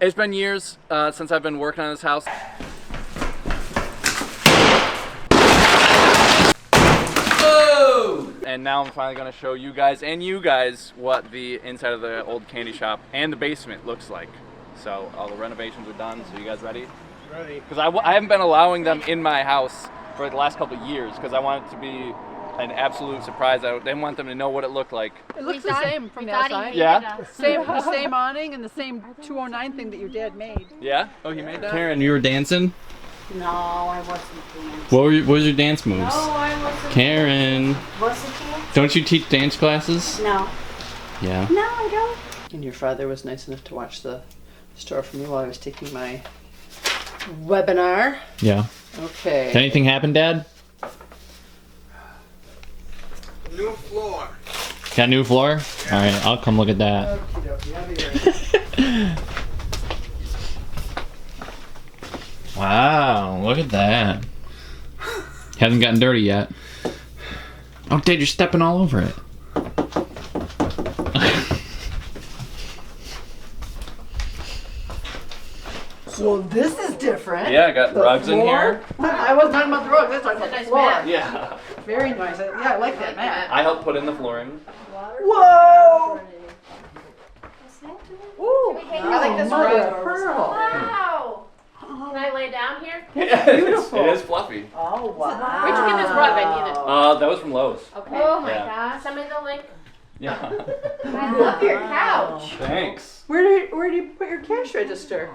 It's been years since I've been working on this house. Oh! And now I'm finally going to show you guys and you guys what the inside of the old candy shop and the basement looks like. So all the renovations are done. So you guys ready? Ready. Because I haven't been allowing them in my house for like the last couple of years because I want it to be an absolute surprise. I didn't want them to know what it looked like. It looks the same from the outside. Yeah? The same awning and the same 209 thing that your dad made. Yeah? Oh, he made that? Karen, you were dancing? No, I wasn't dancing. What was your dance moves? No, I wasn't. Karen, Wasn't dancing? don't you teach dance classes? No. Yeah. No, I don't. And your father was nice enough to watch the store for me while I was taking my webinar. Yeah. Okay. Did anything happen, Dad? New floor. Got a new floor? Alright, I'll come look at that. Okey-dokey, I'll be ready. Wow, look at that. Hasn't gotten dirty yet. Oh, Dad, you're stepping all over it. Well, this is different. Yeah, I got The rugs in floor? here. I wasn't talking about the rugs. I was talking about the floor. Yeah. Very nice. Yeah, I like that mat. I helped put in the flooring. Whoa! Ooh, I like this mother of pearl. Wow! Can I lay down here? Beautiful. It is fluffy. Oh, wow. Where'd you get this rug? I need it. That was from Lowe's. Okay. Oh my Yeah. gosh. Send me the link. Yeah. I love your couch. Thanks. Where do you put your cash register?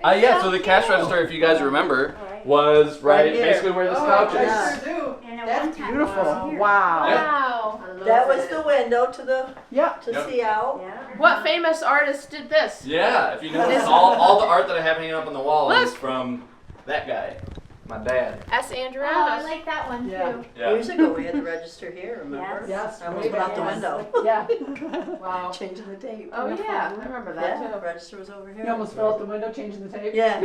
Yeah, so the cash register, if you guys remember, was right here. basically where this couch I is. sure do. And at That's one time beautiful. I was here. Wow. Wow. That was the window to the Yeah. to Yep. see out. Yeah. What famous artist did this? Yeah, if you notice, all the art that I have hanging up on the wall is from that guy, my dad. S. Andrew Oh, I Adams. like that one Yeah. too. Yeah. Years ago, we had the register here. Remember? Yes. I almost went out the Yes. window, Yeah. Wow. changing the tape. Oh yeah, I remember that Yeah, the too. register was over here. You almost fell out the window changing the tape. Yeah,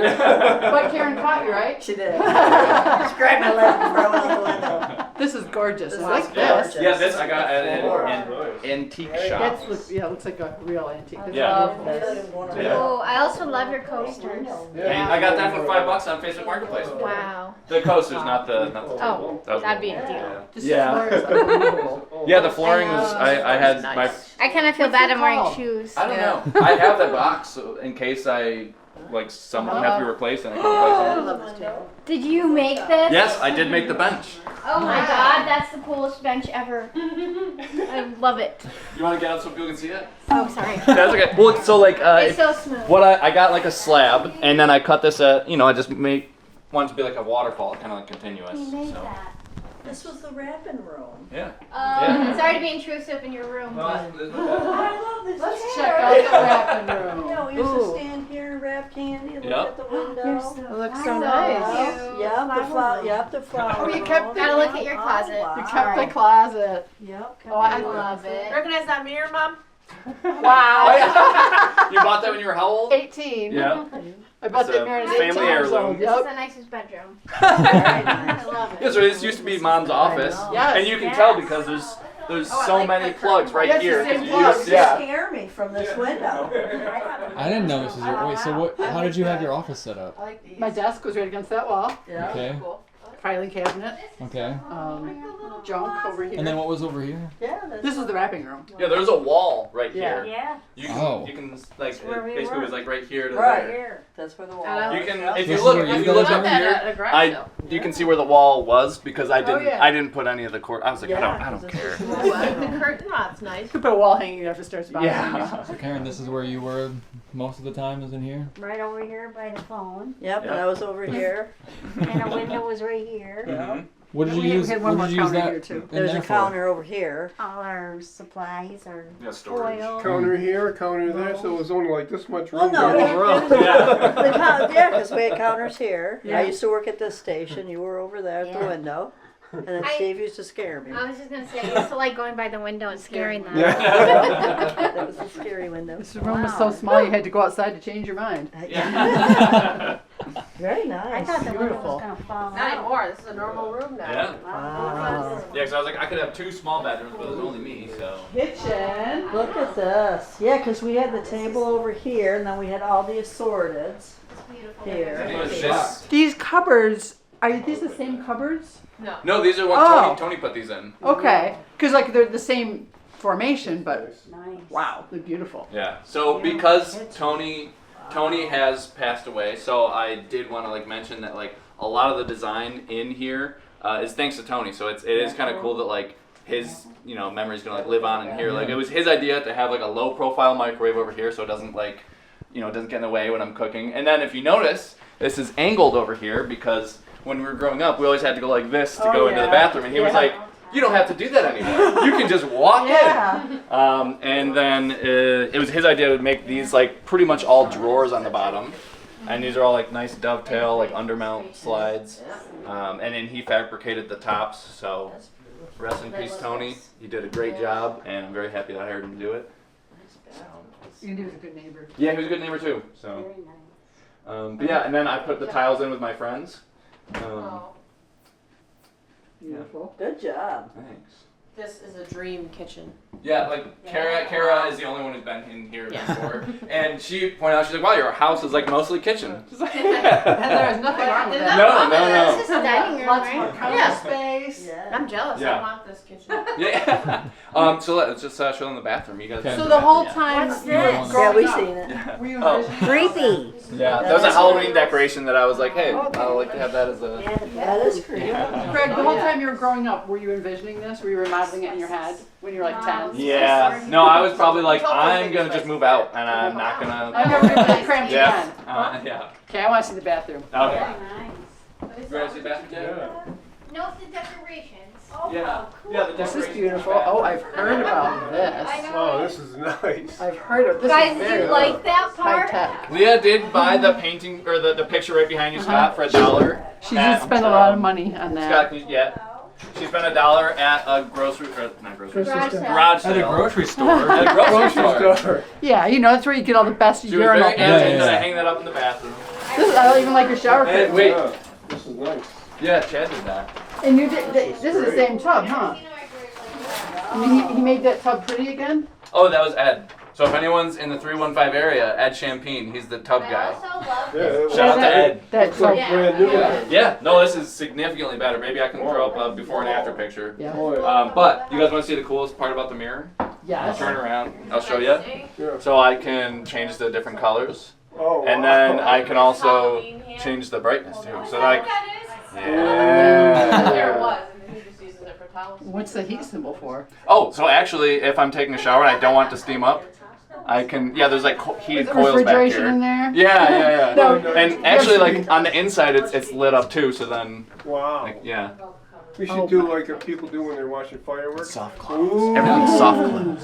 But Karen caught you, right? she did. Just grabbed my leg and threw it out the window. This is gorgeous. This I like is this. gorgeous. Yeah, this I got at Four. an antique shop. That's it looks like a real antique. That's Yeah. beautiful. Yeah. Oh, I also love your coasters. And I got that for $5 on Facebook Marketplace. Wow. The coasters, not the table. Oh, That was that'd be cool. a deal. This Yeah. floor is unbelievable. Yeah, the flooring was. I had my. I kind of feel What's bad it I'm wearing called? shoes. I don't know. I have that box so in case I someone have to be replaced and I can I replace love this table. Did you make this? it. Yes, I did make the bench. Oh my god, that's the coolest bench ever. I love it. You want to get out so people can see it? Oh, sorry. That's okay. Well, so like It's so smooth. what I got like a slab and then I cut this at I just wanted to be like a waterfall, kind of like continuous. You made So that. This was the wrapping room. yeah. Oh, sorry to be intrusive in your room. I love this Let's chair. check out the wrapping room. You know, we used Ooh. to stand here and wrap candy and Yep. look at the window. It looks so So nice. cute. Yep, the flower. Yep, the flower. Oh, you kept room. the- Gotta look at your closet. Oh, You wow. kept the closet. Yep. Oh, I love it. Recognize that mirror, Mom? Wow. You bought that when you were how old? 18. Yeah. I bought It's that a mirror at family 18 years heirloom. old. This is Yep. the nicest bedroom. Very nice. I love it. Yeah, so this used to be Mom's office, Yes. and you can tell because there's so many plugs right Yes, here. the same 'cause you plugs. used- You scare me from this window. I didn't know this was your. Wait, so what? How did you have your office set up? I like these. My desk was right against that wall. Yeah. Okay. Cool. Filing cabinet. Okay. Junk over here. And then what was over here? Yeah, that's This is the wrapping room. Yeah, there's a wall right Yeah. here. Yeah. You can, Oh. you can like where we basically it was were. like right here to Right. there. That's where the wall. And I You can Yep. if This you is look where you up guys are? here, At a garage sale. you can see where the wall was because I didn't yeah. I didn't put any of the cord. I was like I Yeah, don't 'cause care. this is- Ooh, I like the curtain. Oh, it's nice. You could put a wall hanging after stairs. Yeah. So Karen, this is where you were most of the time, is in here. Right over here by the phone. Yep, and I was over here. And a window was right here. Mhm. What did you We use? had one What did you more use counter that here, too. in There's there a for? counter over here. All our supplies, our Yeah, storage. oil. Counter here, counter there, so it was only like this much Well, room. no, there. Yeah. because we had counters here. Yeah. I used to work at this station. You were over there at the Yeah. window. And then I- Steve used to scare me. I was just gonna say, I used to like going by the window and scaring them. That was a scary window. This room was so small you had to go outside to change your mind. Yeah. Very I nice. thought the window Beautiful. was gonna fall Not out. anymore. This is a normal room now. Yeah. Wow. Yeah, because I was like, I could have 2 small bedrooms, but there's only me, so. Kitchen. Look at this. Yeah, because we had the table over here, and then we had all the assorteds It's beautiful. here. I think it was this. These cupboards, are these the same cupboards? No. No, these are what Oh. Tony put these in. Okay, because like they're the same formation, but Nice. wow, they're beautiful. Yeah. So because Tony has passed away, so I did want to like mention that like a lot of the design in here is thanks to Tony. So it is kind of cool that like his memory's gonna like live on in here. Like it was his idea to have like a low profile microwave over here, so it doesn't like it doesn't get in the way when I'm cooking. And then if you notice, this is angled over here because when we were growing up, we always had to go like this to go into the bathroom, and he was like, "You don't have to do that anymore. You can just walk in." And then it was his idea to make these like pretty much all drawers on the bottom, and these are all like nice dovetail like undermount slides. And then he fabricated the tops. So rest in peace, Tony. He did a great job, and I'm very happy that I hired him to do it. And he was a good neighbor. Yeah, he was a good neighbor too. So. Very nice. But yeah, and then I put the tiles in with my friends. Beautiful. Good job. Thanks. This is a dream kitchen. Yeah, like Kara is the only one who's been in here before, and she pointed out, she's like, "Wow, your house is like mostly kitchen." She's like, And there's nothing wrong with that. No. This is the dining room, Lots more right? counter space. Yeah. I'm jealous. Yeah. I want this kitchen. Yeah. So let's just show them the bathroom. You guys. Okay. see So the the whole bathroom? time What's you were this? Yeah, growing we've up, seen it. were you Oh. envisioning? Creepy. Yeah, that was a Halloween decoration that I was like, hey, I would like to have that as a. That is creepy. Craig, the whole time you were growing up, were you envisioning this? Were you remodeling it in your head when you were like 10? Yeah. No, I was probably like, I'm gonna just move out, and I'm not gonna. I'm never gonna be cramped Yeah. again. Yeah. Okay, I want to see the bathroom. Okay. Very nice. You ready to see the bathroom, Jay? Note the decorations. Yeah. Yeah. The This is decorations beautiful. in the Oh, bathroom. I've heard about this. I know. Oh, this is nice. I've heard of this. Guys, is did very you like that high part? tech. Leah did buy the painting or the picture right behind you, Scott, for $1. She did spend a lot of money on Scott, that. she spent $1 at a grocery, or not grocery, Garage sale. garage sale. At a grocery store. At a grocery store. Yeah, you know that's where you get all the best She was urinal very paintings. anxious to yeah. hang that up in the bathroom. This is, I don't even like your shower And curtain. wait, Yeah, this is nice. yeah, Chad did that. And you did. This is the same tub, huh? I mean, he made that tub pretty again. Oh, that was Ed. So if anyone's in the 315 area, Ed Champagne, he's the tub I guy. also love Yeah, this. Shout out to Ed. That Looks like tub. brand new. Yeah, no, this is significantly better. Maybe I can throw up a before and after picture. Yeah. But you guys want to see the coolest part about the mirror? Yes. Turn around. I'll show you. Yeah. So I can change the different colors. Oh, And wow. then I can also change the brightness too. So like, There it yeah. was, and then he just uses it for towels. What's the heat symbol for? Oh, so actually, if I'm taking a shower and I don't want to steam up, I can. Yeah, there's like heated Is there coils back refrigeration here. in there? Yeah. No, And actually, like on the inside, it's lit up too. So then, Wow. like, yeah. We should do like people do when they're watching fireworks. Soft Ooh. Everything's soft close.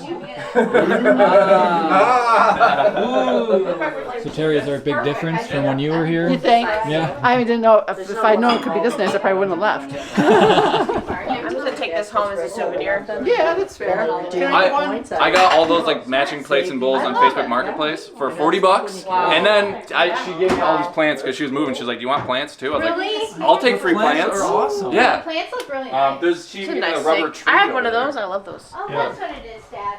So Terry, is there a big difference from when you were here? You think? Yeah. I didn't know if I'd known it could be this nice, I probably wouldn't have left. I'm just gonna take this home as a souvenir. Yeah, that's fair. Can I get one? I got all those like matching plates and bowls on Facebook Marketplace for $40, and then she gave me all these plants because she was moving. She's like, "Do you want plants too?" I was Really? like, "I'll take free plants." are awesome. Yeah. Plants look really nice. She It's gave a me a nice rubber thing. tree. I have one over of those. there. I love those. Oh, that's what it is, Dad.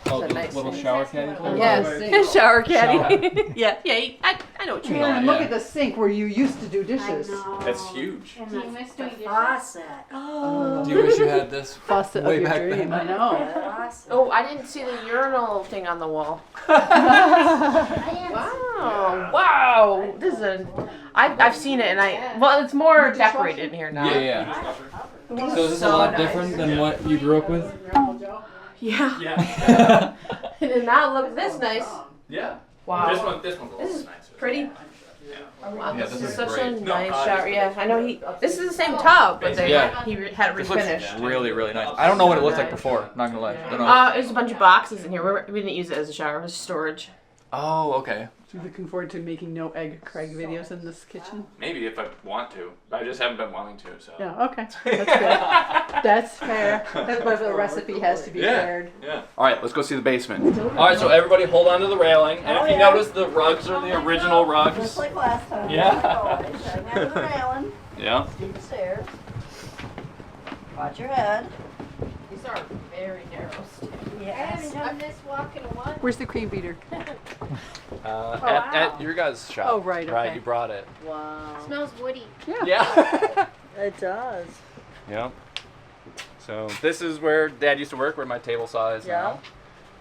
Oh, It's a the nice little thing. shower caddy. Yes. Shower caddy. yeah, I know what you mean. And look at the sink where you used to do dishes. It's huge. Do you miss doing dishes? Faucet. Do you wish you had this Faucet way of your back dream. then? I know. Faucet. Oh, I didn't see the urinal thing on the wall. Wow, wow. This is a. I've seen it, and well, it's more decorated in here now. Yeah. So is this a lot different than what you grew up with? Yeah. Yeah. It did not look this nice. Yeah. Wow. This one's This a is little nicer. pretty. Wow, Yeah, this this is is such great. a No, nice just shower. Yeah, I know this is the same tub, but Yeah. he had it This looks refinished. really, really nice. I don't know what it looked like before. Not gonna lie. Don't know. There's a bunch of boxes in here. We didn't use it as a shower. It was storage. Oh, okay. You looking forward to making no egg Craig videos in this kitchen? Maybe if I want to. I just haven't been wanting to, so. Yeah, okay. That's fair. That's fair. That's why the recipe has to be shared. Yeah. All right, let's go see the basement. All right, so everybody hold on to the railing. And if you notice, the rugs are the original rugs. Just like last time. Yeah. Hang on to the railing. Yeah. Steep stairs. Watch your head. These are very narrow stairs. I haven't done this walk in a while. Where's the cream beater? At your guys' shop. Oh, right, Right, okay. you brought it. Wow. Smells woody. Yeah. It does. Yeah. So this is where Dad used to work, where my table saw is Yeah. now.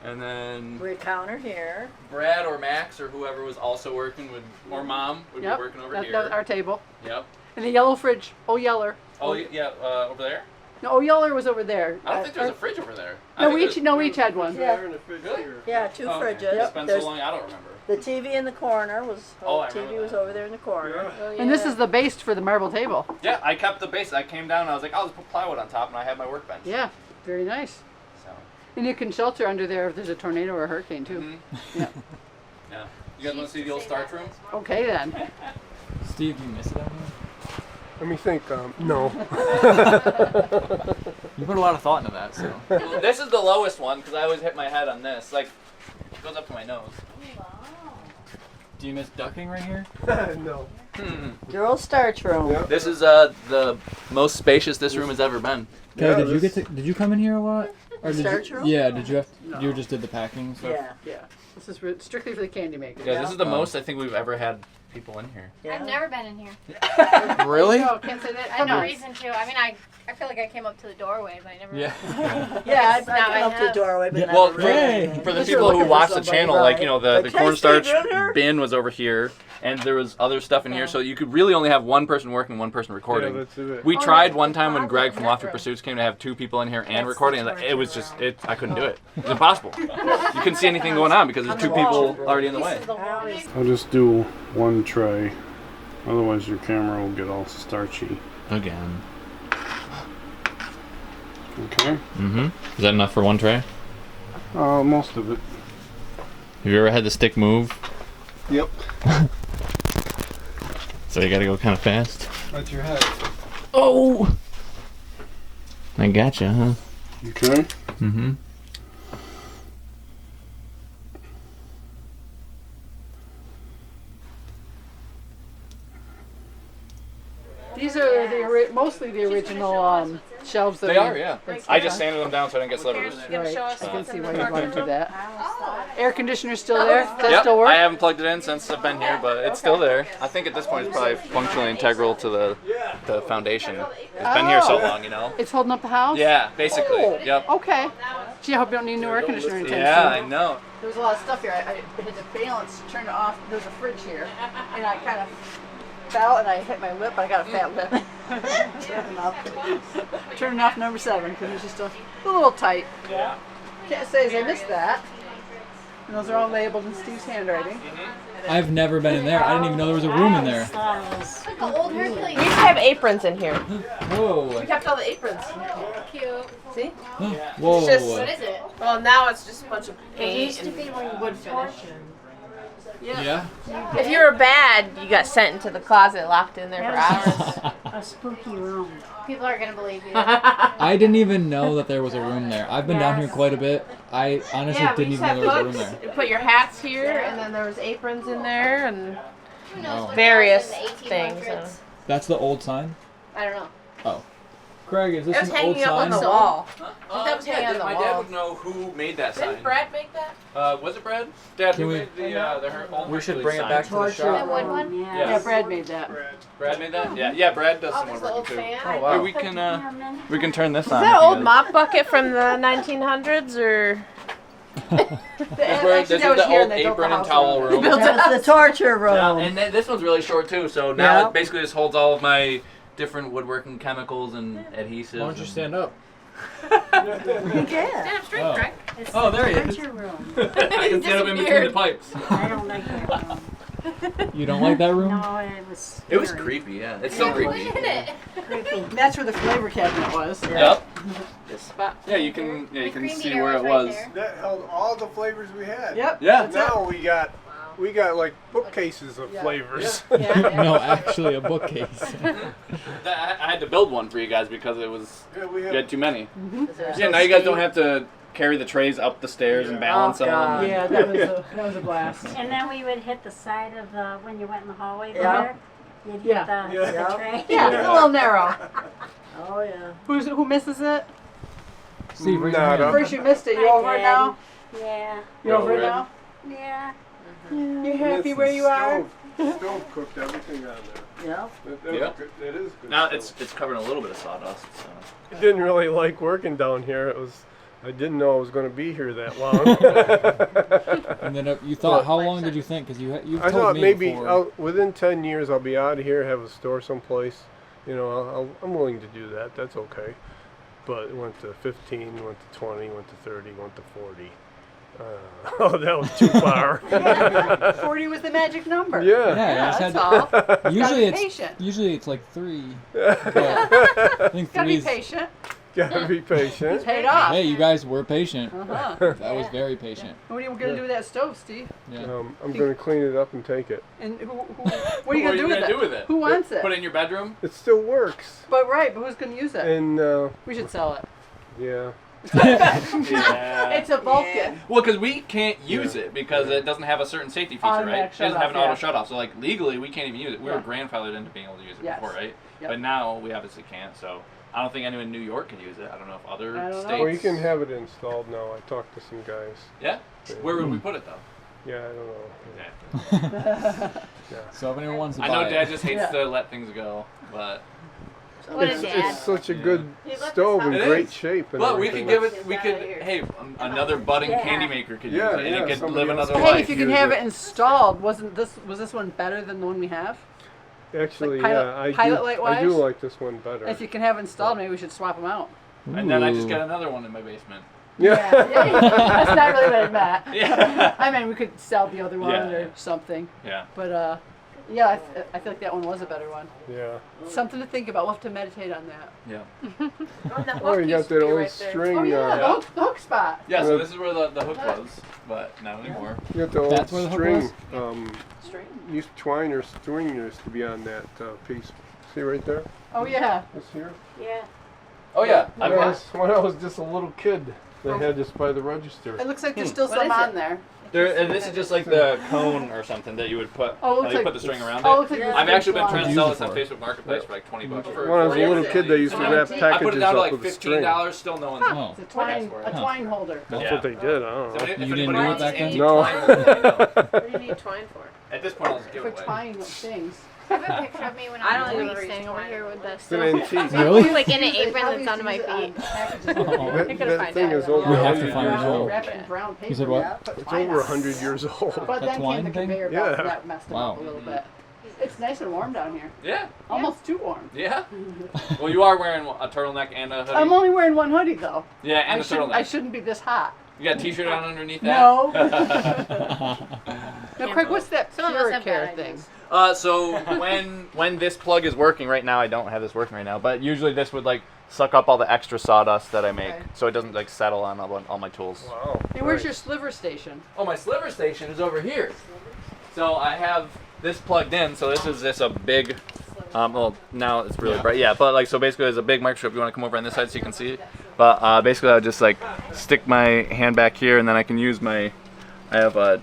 And then We counter here. Brad or Max or whoever was also working would, or Mom would be working over here. That's our table. Yep. And the yellow fridge. Oh, Yeller. Oh yeah, over there. No, Oh, Yeller was over there. I don't think there's a fridge over there. No, we each had one. There in the fridge Really? here. Yeah, two Oh, okay. fridges. It's been There's so long, I don't remember. the TV in the corner was. Oh, I TV remember was that. over there in the corner. Yeah. And this is the base for the marble table. Yeah, I kept the base. I came down and I was like, I'll just put plywood on top, and I had my workbench. Yeah, very nice. So. And you can shelter under there if there's a tornado or a hurricane too. Mhm. Yeah. Yeah. You guys want to see the old starch room? Okay then. Steve, you miss it down here? Let me think. No. You put a lot of thought into that, so. Well, this is the lowest one because I always hit my head on this. Like, it goes up to my nose. Do you miss ducking right here? No. Your old starch room. Yeah. This is the most spacious this room has ever been. Yeah, Did you this- get to? Did you come in here a lot? Or did Starch you? room? Yeah. Did you have? No. You just did the packing and stuff. Yeah. Yeah. This is strictly for the candy makers. Yeah, this is the most I think we've ever had people in here. Yeah. I've never been in here. Really? No, can't say that. I had no No. reason to. I mean, I feel like I came up to the doorway, but I never. Yeah. Yeah, I've Now come I up to the have. doorway, but Yeah. never Well, really. for the Just you're people who looking for watch the somebody, channel, like, right. you know, the Like, hey, cornstarch Steve, you're in here? bin was over here, and there was other stuff in here, so you could really only have one person working, one person recording. Yeah, that's it. We Oh, tried yeah. one time when Closet Greg in from that Lofty room. Pursuits came to have two people in here and That's recording, the and it was just, torture I couldn't do it. It was impossible. You couldn't see anything going on because there's two people already in the way. I'll just do one tray, otherwise your camera will get all starchy. Again. Okay? Mm-hmm. Is that enough for one tray? Most of it. Have you ever had the stick move? Yep. So you gotta go kind of fast? That's your head. Oh! I gotcha, huh? Okay? Mm-hmm. These are mostly the original shelves. That They are, yeah. That's I just sanded them down so I didn't get slivers. Right. I can see why you'd want to do that. Air conditioner's still there? Does that Yep, still work? I haven't plugged it in since I've been here, but it's still there. I think at this point it's probably functionally integral to the foundation. It's been here so long, you know? It's holding up the house? Yeah, basically. Oh, Yep. okay. Gee, I hope you don't need a new air conditioner anytime Yeah, I soon. know. There was a lot of stuff here. I had to balance, turn it off. There's a fridge here. And I kind of fell and I hit my lip. I got a fat lip. Turning off number 7 because it's just a little tight. Yeah. Can't say as I missed that. And those are all labeled in Steve's handwriting. I've never been in there. I didn't even know there was a room in there. It's like an old Hercules. We used to have aprons in here. Whoa. We kept all the aprons. Cute. See? Whoa. It's just- What is it? Well, now it's just a bunch of It paint used to and be when wood finish. Yeah. If you were bad, you got sent into the closet, locked in there for hours. A spooky room. People are gonna believe you. I didn't even know that there was a room there. I've been down here quite a bit. I honestly Yeah, we didn't used even to know have there was a room books. there. You put your hats here, and then there was aprons in there, and Who knows what various that was in the things. 1800s? That's the old sign? I don't know. Craig, is It this was an old hanging up on sign? the wall. Oh, that was hanging on the my wall. dad would know who made that sign. Didn't Brad make that? Was it Brad? Dad, Can who we- made the old We should Hercules bring it sign? back to the Torture shop. The wood one? room, Yeah. Yeah, Brad made that. Brad made that? Yeah, yeah. Brad does Oh, some there's more the work old too. fan. Oh, wow. We can turn this Is on. that if an you old guys- mop bucket from the 1900s, or? This is the old apron and towel room. That's the torture room. Yeah, and this one's really short too. So now Yeah. it basically just holds all of my different woodworking chemicals and adhesives. Why don't you stand up? You can. Stand up straight, Oh. Craig. Oh, there he is. Torture room. I can stand up in between the pipes. I don't like that room. You don't like that room? No, it was. It was scary. creepy, yeah. It's still What creepy. in it? Creepy. That's where the flavor cabinet was. Yep. This spot. Yeah, you can The cream see beater where it right was. there. That held all the flavors we had. Yep. Yeah. Now we got We got like bookcases of flavors. No, actually a bookcase. I had to build one for you guys because it was we you have. had too many. Yeah, now you guys don't have to carry the trays up the stairs and balance them. Yeah, that was a blast. And then we would hit the side of the, when you went in the hallway Yeah. there, you'd hit Yeah. the tray. Yeah, it's a little narrow. Oh yeah. Who misses it? Steve, raise your Not hand. up. First you missed it. You over it now? Yeah. You over it now? Yeah. You happy where you are? Stove cooked everything on there. Yeah. Yeah. It is good. Now stuff. it's covering a little bit of sawdust. So. I didn't really like working down here. I didn't know I was going to be here that long. And then you thought, how long did you think? Because you've I told thought me maybe before. within 10 years I'll be out of here, have a store someplace. You know, I'm willing to do that. That's okay. But it went to 15, went to 20, went to 30, went to 40. Oh, that was too far. 40 was the magic number. Yeah. Yeah, That's all. Usually Gotta be patient. usually it's like 3. But I think Gotta be 3's. patient. Gotta be patient. Paid off. Hey, you guys were patient. Uh-huh. That was very patient. What are you gonna do with that stove, Steve? Yeah. I'm going to clean it up and take it. And what are you gonna do with it? Who wants it? Put it in your bedroom? It still works. But who's gonna use it? And, We should sell it. yeah. Yeah. It's a Vulcan. Well, because we can't use it because it doesn't have a certain safety feature, right? Automatic It doesn't have an shut-off, auto yeah. shut off. So, like, legally, we can't even use it. We were Yeah. grandfathered into being able to use it Yes. before, right? Yep. But now we obviously can't. So, I don't think anyone in New York could use it. I don't know if other I don't know. states. Well, you can have it installed now. I talked to some guys. Yeah? Where would we put it, though? Yeah, I don't know. Yeah. So if anyone wants to I buy know it, Dad just hates to let things go, but. What It's, a dad. it's such a good He left stove in It great is. shape. And Well, we everything. could give it. We could. Hey, another budding Yeah. candy maker could Yeah, use it, and yeah, it could somebody live else another could Hey, life. if you can use have it. it installed, was this one better than the one we have? Actually, Like yeah, I pilot do. light I do wise? like this one better. If you can have it installed, maybe we should swap them out. And then I just Ooh. got another one in my basement. Yeah. That's not really what I meant. Yeah. I mean, we could sell the other one Yeah. or something. Yeah. But yeah, I feel like that one was a better one. Yeah. Something to think about. We'll have to meditate on that. Yeah. Oh, you got that old string. Oh yeah, Yeah. the hook spot. Yeah. So this is where the hook was, but not anymore. You got the old That's where the hook string. was? String. Twine or string used to be on that piece. See right there? Oh yeah. This here? Yeah. Oh yeah. When I was just a little kid, they had this by the register. It looks like there's still What some is on it? there. And this is just like the cone or something that you would put. Oh, it looks you like- put the string around Oh, it it. looks like I've actually been trying trying to Use sell it this on for? Facebook Marketplace for like $20 When for. I was a little kid, they used to wrap I put it packages down to up like with a string. $15. Still no one's. Oh. It's a twine, for it. a twine holder. That's Yeah. what they did. I don't So know. if You anybody didn't do it wants back any then? No. twine, let me know. What do you need twine for? At this point, I'll just give For it away. twine things. I have a picture of me when I I'm don't doing even read standing over twine. here with this. It's an antique. Really? Like in an They apron probably that's on my use it on feet. packages. Oh. That, I couldn't that find thing that. is over We have to 100 find years it. old. Wrap it in brown paper. You said what? Yeah, put It's twine over on it. 100 years old. But That then twine came the thing? conveyor Yeah. belt, so that messed them up Wow. a little bit. It's nice and warm down here. Yeah. Almost too warm. Yeah. Well, you are wearing a turtleneck and a hoodie. I'm only wearing one hoodie though. Yeah, and a turtleneck. I shouldn't be this hot. You got a t-shirt on underneath that? No. Now, Craig, what's that Some of us have Puricare bad thing? ideas. So when this plug is working right now, I don't have this working right now, but usually this would like suck up all the extra sawdust that I make, Okay. so it doesn't like settle on all my tools. Wow. Hey, where's Nice. your sliver station? Oh, my sliver station is over here. So I have this plugged in. So this is a big. Well, now it's really bright. Yeah, but like so basically, there's a big microscope. You want to come over on this side so you can see it. But basically, I would just like stick my hand back here, and then I can use my. I have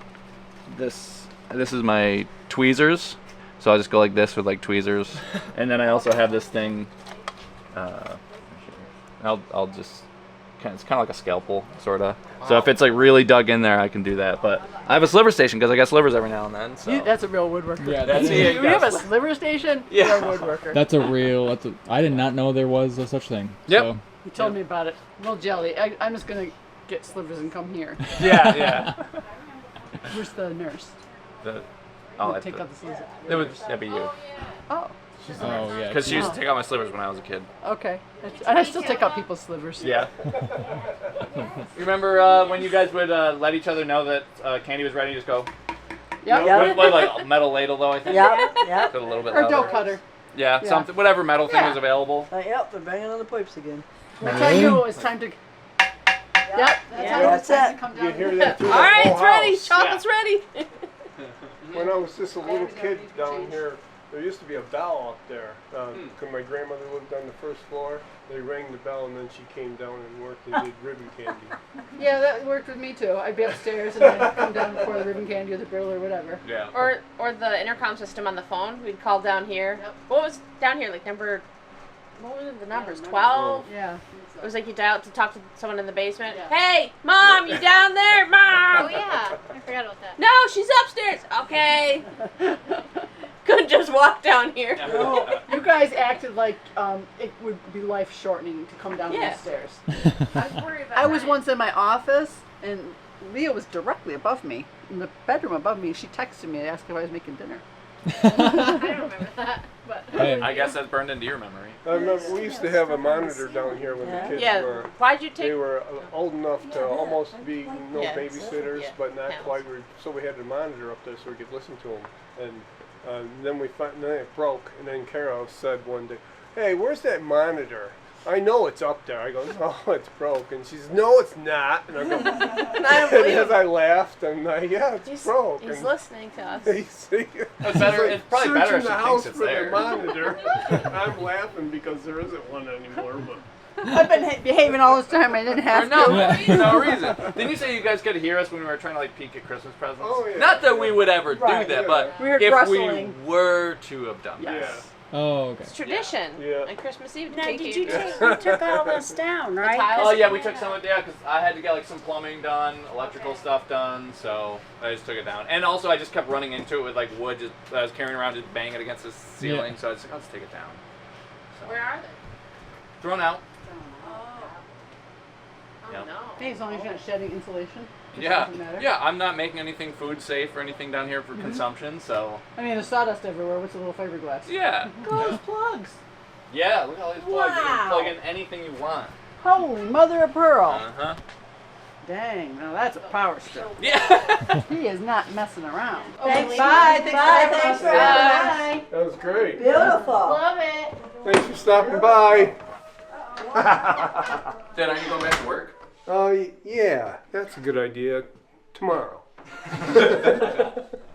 this. This is my tweezers. So I just go like this with like tweezers, and then I also have this thing. I'll just. It's kind of like a scalpel, sort of. So if it's like really dug in there, I can do that. But I have a sliver station because I got slivers every now and then. So. That's a real woodworker. Yeah, That's that's it. Do we have a sliver station? Yeah. You're a woodworker. That's a real. I did not know there was a such thing. Yep. So, You told me about it. Well, jelly. I'm just gonna get slivers and come here. Yeah. Where's the nurse? I'll Take out the slivers. that'd be you. Oh, oh yeah. Because she used to take out my slivers when I was a kid. okay. And I still take out people's slivers. Yeah. You remember when you guys would let each other know that candy was ready? Just go. Yep. With like a metal ladle though, I think. Yep, yep. So a little bit Or louder. dough cutter. Yeah, Yeah. something, whatever metal thing Yeah. was available. Yep, they're banging on the pipes again. That's how you know it's time to. Yep. That's how you know it's That's time it. to come down. You hear that too? All right, The it's whole ready. house. Chocolate's ready. when I was just a little kid down here, there used to be a bell up there. Because my grandmother lived on the first floor. They rang the bell and then she came down and worked and did ribbon candy. Yeah, that worked with me too. I'd be upstairs and then I'd come down before the ribbon candy or the grill or whatever. Yeah. Or the intercom system on the phone. We'd call down here. Yep. What was down here? Like number. What were the numbers? 12. Yeah. It was like you dial to talk to someone in the basement. Yeah. Hey, Mom, you down there, Mom? Oh yeah, I forgot about that. No, she's upstairs. Okay. Couldn't just walk down here. No, you guys acted like it would be life shortening to come down Yeah. these stairs. I was worried about I was that. once in my office and Leah was directly above me in the bedroom above me. She texted me and asked if I was making dinner. I don't remember that, but Hey. I guess that's burned into your memory. I remember we used to have a monitor down here when the kids Yeah. were. Why'd you They take? were old enough to almost be no Yeah. babysitters, Yeah. but not Yeah. quite. So we had the monitor up there so we could listen to them. And then then it broke. And then Carol said one day, "Hey, where's that monitor? I know it's up there." I go, "No, it's broke." And she says, "No, it's not." And I go, I don't and believe as him. I laughed, I'm like, "Yeah, it's broke." He's And listening to us. It's better- it's probably better if she the thinks house it's for there. the monitor. I'm laughing because there isn't one anymore. But I've been behaving all this time. I didn't For have no, to. no reason. Didn't you say you guys could hear us when we were trying to like peek at Christmas presents? Oh, yeah. Not that we would ever Right, do that, yeah. but We heard if rustling. we were to have done that. yeah. Oh, okay. It's tradition. Yeah. On Christmas Eve. to Now, take did you- you took all this down, right? tiles? Oh yeah, we took some of it down because I had to get like some plumbing done, electrical stuff done, so I just took it down. And also I just kept running into it with like wood just that I was carrying around, just bang it against the ceiling. Yeah. So I was like, I'll just take it down. So, Where are they? thrown out. Oh Yeah. no. Hey, as long as you're not shedding insulation. It Yeah, doesn't matter. yeah. I'm not making anything food safe or anything down here for consumption, so I mean, there's sawdust everywhere. What's a little fiberglass? yeah. Those plugs. Yeah, look at all these plugs. You can Wow. plug in anything you want. Holy mother of pearl. Uh-huh. Dang, now that's a power strip. Yeah. He is not messing around. Thanks. Bye. Bye. Thanks for Bye. That was great. Beautiful. love it. Thanks for stopping by. Dad, are you going back to work? Oh, yeah, that's a good idea. Tomorrow.